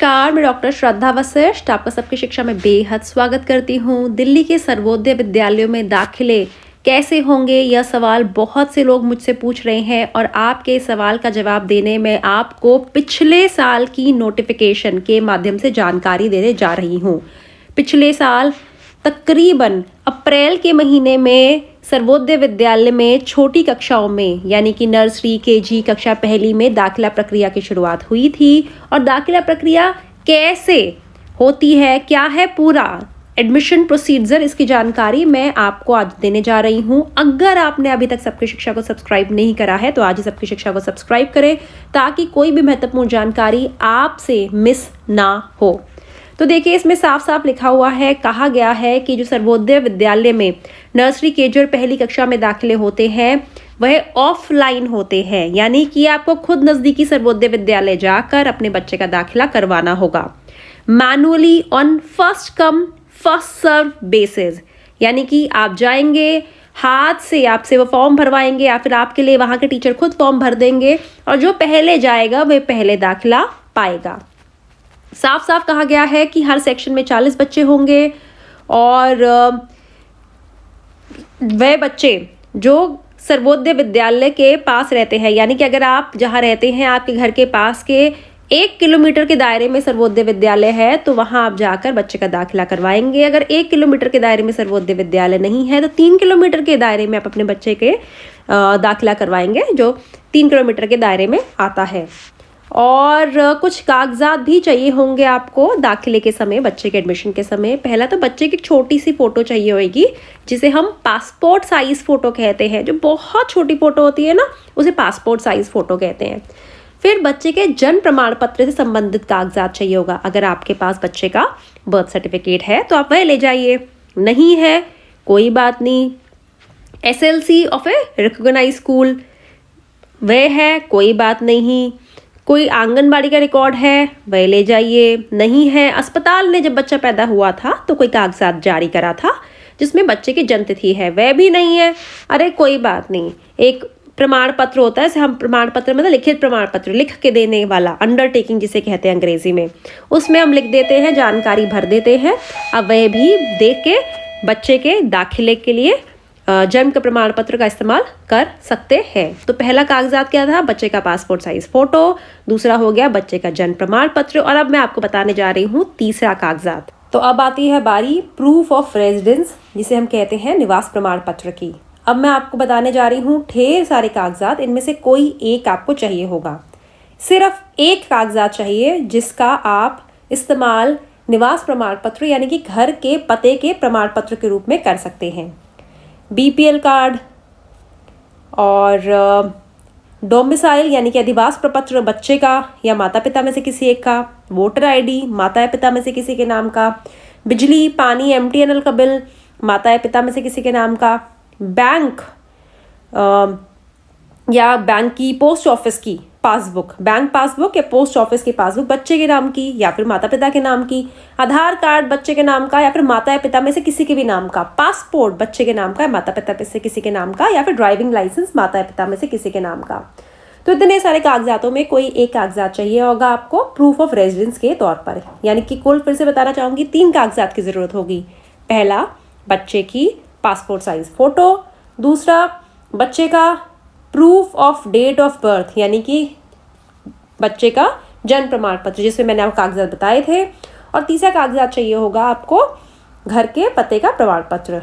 नमस्कार, मैं डॉक्टर श्रद्धा वशिष्ठ आपका सबकी शिक्षा में बेहद स्वागत करती हूँ। दिल्ली के सर्वोदय विद्यालयों में दाखिले कैसे होंगे, यह सवाल बहुत से लोग मुझसे पूछ रहे हैं और आपके सवाल का जवाब देने में आपको पिछले साल की नोटिफिकेशन के माध्यम से जानकारी देने जा रही हूँ। पिछले साल तकरीबन अप्रैल के महीने में सर्वोदय विद्यालय में छोटी कक्षाओं में यानी कि नर्सरी केजी कक्षा पहली में दाखिला प्रक्रिया की शुरुआत हुई थी। और दाखिला प्रक्रिया कैसे होती है, क्या है पूरा एडमिशन प्रोसीजर, इसकी जानकारी मैं आपको आज देने जा रही हूँ। अगर आपने अभी तक सबकी शिक्षा को सब्सक्राइब नहीं करा है तो आज ही सबकी शिक्षा को सब्सक्राइब करें ताकि कोई भी महत्वपूर्ण जानकारी आपसे मिस ना हो। तो देखिए, इसमें साफ साफ लिखा हुआ है, कहा गया है कि जो सर्वोदय विद्यालय में नर्सरी केजी और पहली कक्षा में दाखिले होते हैं वह ऑफलाइन होते हैं, यानी कि आपको खुद नज़दीकी सर्वोदय विद्यालय जाकर अपने बच्चे का दाखिला करवाना होगा manually on first come first serve basis. यानी कि आप जाएंगे, हाथ से आपसे वो फॉर्म भरवाएंगे या फिर आपके लिए वहाँ के टीचर खुद फॉर्म भर देंगे और जो पहले जाएगा वह पहले दाखिला पाएगा। साफ साफ कहा गया है कि हर सेक्शन में 40 बच्चे होंगे और वह बच्चे जो सर्वोदय विद्यालय के पास रहते हैं, यानी कि अगर आप जहाँ रहते हैं आपके घर के पास के 1 किलोमीटर के दायरे में सर्वोदय विद्यालय है तो वहाँ आप जाकर बच्चे का दाखिला करवाएंगे। अगर 1 किलोमीटर के दायरे में सर्वोदय विद्यालय नहीं है तो 3 किलोमीटर के दायरे में आप अपने बच्चे के दाखिला करवाएंगे जो 3 किलोमीटर के दायरे में आता है। और कुछ कागजात भी चाहिए होंगे आपको दाखिले के समय, बच्चे के एडमिशन के समय। पहला तो बच्चे की छोटी सी फ़ोटो चाहिए होगी जिसे हम पासपोर्ट साइज़ फ़ोटो कहते हैं। जो बहुत छोटी फ़ोटो होती है ना, उसे पासपोर्ट साइज़ फ़ोटो कहते हैं। फिर बच्चे के जन्म प्रमाण पत्र से संबंधित कागजात चाहिए होगा। अगर आपके पास बच्चे का बर्थ सर्टिफिकेट है तो आप वह ले जाइए, नहीं है कोई बात नहीं। SLC of a recognised school वह है, कोई बात नहीं। कोई आंगनबाड़ी का रिकॉर्ड है वह ले जाइए, नहीं है अस्पताल ने जब बच्चा पैदा हुआ था तो कोई कागजात जारी करा था जिसमें बच्चे की जन्म तिथि है वह भी नहीं है, अरे कोई बात नहीं। एक प्रमाण पत्र होता है, इसे हम प्रमाण पत्र मतलब लिखित प्रमाण पत्र, लिख के देने वाला, अंडरटेकिंग जिसे कहते हैं अंग्रेजी में, उसमें हम लिख देते हैं, जानकारी भर देते हैं। अब वह भी देख के बच्चे के दाखिले के लिए जन्म का प्रमाण पत्र का इस्तेमाल कर सकते हैं। तो पहला कागजात क्या था, बच्चे का पासपोर्ट साइज फोटो, दूसरा हो गया बच्चे का जन्म प्रमाण पत्र और अब मैं आपको बताने जा रही हूँ तीसरा कागजात। तो अब आती है बारी प्रूफ ऑफ रेजिडेंस जिसे हम कहते हैं निवास प्रमाण पत्र की। अब मैं आपको बताने जा रही हूँ ढेर सारे कागजात, इनमें से कोई एक आपको चाहिए होगा। सिर्फ एक कागजात चाहिए जिसका आप इस्तेमाल निवास प्रमाण पत्र यानी कि घर के पते के प्रमाण पत्र के रूप में कर सकते हैं। BPL कार्ड और डोमिसाइल यानी कि अधिवास प्रपत्र बच्चे का या माता पिता में से किसी एक का, वोटर ID माता या पिता में से किसी के नाम का, बिजली पानी MTNL का बिल माता या पिता में से किसी के नाम का, बैंक या बैंक की पोस्ट ऑफिस की पासबुक, बैंक पासबुक या पोस्ट ऑफिस की पासबुक बच्चे के नाम की या फिर माता पिता के नाम की, आधार कार्ड बच्चे के नाम का या फिर माता या पिता में से किसी के भी नाम का, पासपोर्ट बच्चे के नाम का या माता पिता में से किसी के नाम का, या फिर ड्राइविंग लाइसेंस माता या पिता में से किसी के नाम का। तो इतने सारे कागजातों में कोई एक कागजात चाहिए होगा आपको प्रूफ ऑफ रेजिडेंस के तौर पर, यानी कि कुल फिर से बताना चाहूँगी 3 कागजात की ज़रूरत होगी। पहला बच्चे की पासपोर्ट साइज फ़ोटो, दूसरा बच्चे का proof of date of birth यानी कि बच्चे का जन्म प्रमाण पत्र जिसमें मैंने आपको कागजात बताए थे, और तीसरा कागजात चाहिए होगा आपको घर के पते का प्रमाण पत्र।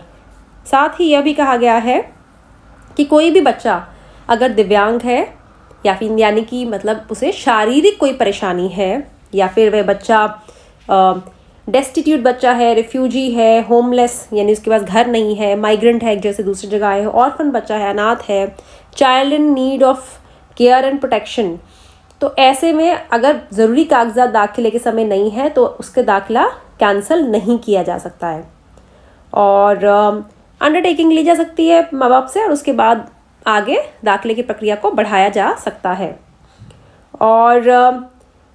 साथ ही यह भी कहा गया है कि कोई भी बच्चा अगर दिव्यांग है या फिर यानी कि मतलब उसे शारीरिक कोई परेशानी है या फिर वह बच्चा डेस्टिट्यूट बच्चा है, रिफ्यूजी है, होमलेस यानी उसके पास घर नहीं है, माइग्रेंट है जैसे दूसरी जगह है, ऑर्फन बच्चा है, अनाथ है, child in need of care and protection, तो ऐसे में अगर ज़रूरी कागजात दाखिले के समय नहीं है तो उसके दाखिला कैंसिल नहीं किया जा सकता है और अंडरटेकिंग ली जा सकती है माँ बाप से और उसके बाद आगे दाखिले की प्रक्रिया को बढ़ाया जा सकता है। और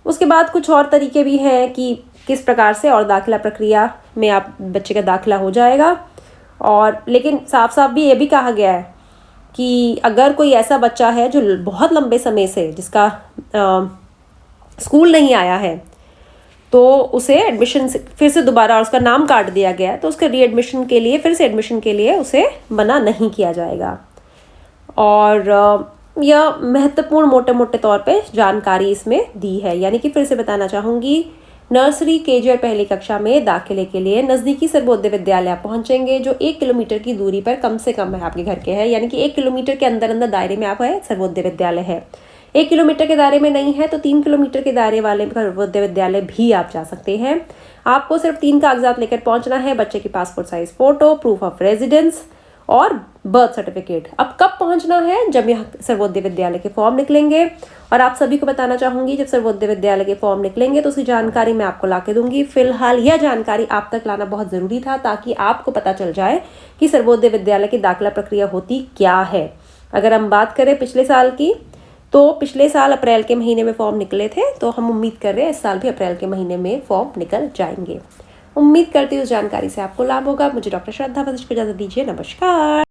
उसके बाद कुछ और तरीके भी हैं कि किस प्रकार से और दाखिला प्रक्रिया में आप बच्चे का दाखिला हो जाएगा। और लेकिन साफ साफ भी ये भी कहा गया है कि अगर कोई ऐसा बच्चा है जो बहुत लंबे समय से जिसका स्कूल नहीं आया है तो उसे एडमिशन फिर से दोबारा, और उसका नाम काट दिया गया तो उसके रीएडमिशन के लिए, फिर से एडमिशन के लिए उसे मना नहीं किया जाएगा। और यह महत्वपूर्ण मोटे मोटे तौर पे जानकारी इसमें दी है। यानी कि फिर से बताना चाहूँगी, नर्सरी, केजी और पहली कक्षा में दाखिले के लिए नज़दीकी सर्वोदय विद्यालय आप पहुँचेंगे जो 1 किलोमीटर की दूरी पर कम से कम है आपके घर के है। यानी कि 1 किलोमीटर के अंदर अंदर दायरे में आप है सर्वोदय विद्यालय है। 1 किलोमीटर के दायरे में नहीं है तो 3 किलोमीटर के दायरे वाले सर्वोदय विद्यालय भी आप जा सकते हैं। आपको सिर्फ 3 कागजात लेकर पहुंचना है, बच्चे की passport size photo, proof of residence और बर्थ सर्टिफिकेट। अब कब पहुंचना है? जब यहाँ सर्वोदय विद्यालय के फॉर्म निकलेंगे। और आप सभी को बताना चाहूँगी, जब सर्वोदय विद्यालय के फॉर्म निकलेंगे तो उसकी जानकारी मैं आपको ला के दूंगी। फिलहाल यह जानकारी आप तक लाना बहुत ज़रूरी था ताकि आपको पता चल जाए कि सर्वोदय विद्यालय की दाखिला प्रक्रिया होती क्या है। अगर हम बात करें पिछले साल की, तो पिछले साल अप्रैल के महीने में फॉर्म निकले थे, तो हम उम्मीद कर रहे हैं इस साल भी अप्रैल के महीने में फॉर्म निकल जाएंगे। उम्मीद करती हूँ उस जानकारी से आपको लाभ होगा। मुझे डॉक्टर श्रद्धा वशिष्ठ को इजाज़त दीजिए। नमस्कार।